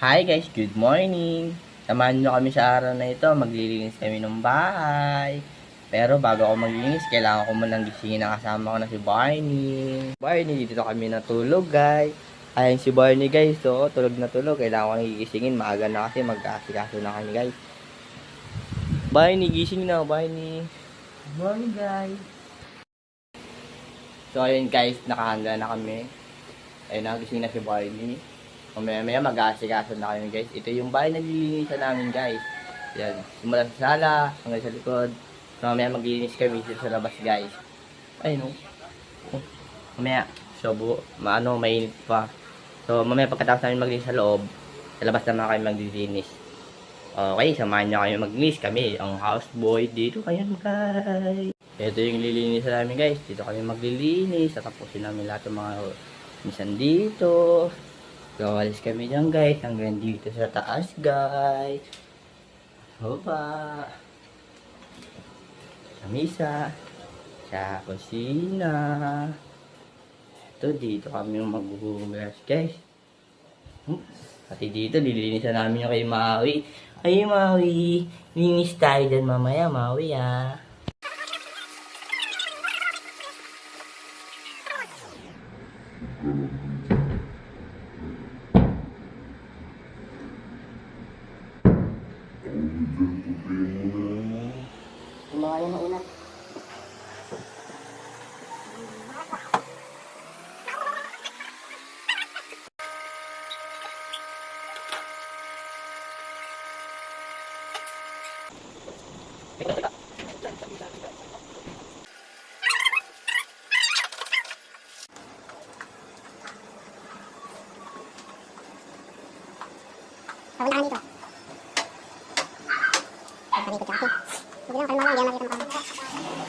Hi guys, good morning! Samahan nyo kami sa araw na ito, maglilinis kami ng bahay. Pero bago ako maglinis, kailangan ko munang gisingin ang kasama ko na si Barney. Barney, dito kami natulog guys. Ayun si Barney guys, so tulog na tulog. Kailangan ko nang gigisingin, maaga na kasi mag-aasikaso na kami guys. Barney, gising na Barney. Good morning guys. So ayun guys, nakahanda na kami. Ayun, nagising na si Barney. Mamaya mag-aasikaso na kami guys. Ito yung bahay na nililinisan namin guys. Yan. Simula sa sala, hanggang sa likod. So, mamaya maglilinis kami dito sa labas guys. Ay no. Mamaya. So, mainit pa. So, mamaya pagkatapos namin maglinis sa loob, sa labas naman kami maglilinis. Okay, samahan niyo kami maglinis. Kami, ang houseboy. Dito kayo guys. Ito yung lilinisan namin guys. Dito kami maglilinis. Tatapusin namin lahat ng mga minsan dito. Gawalis kami dyan guys, hanggang dito sa taas guys. Hopa. Sa misa. Sa kusina. Ito, dito kami maghuhugas guys. Pati dito, dilinisan namin yung kay Maui. Ay Maui, linis tayo dyan mamaya Maui ah. Mga yung mauna. Tawag na dito. Tawag dito, Jackie. Hindi lang, kalma lang, di yan makita mo kami.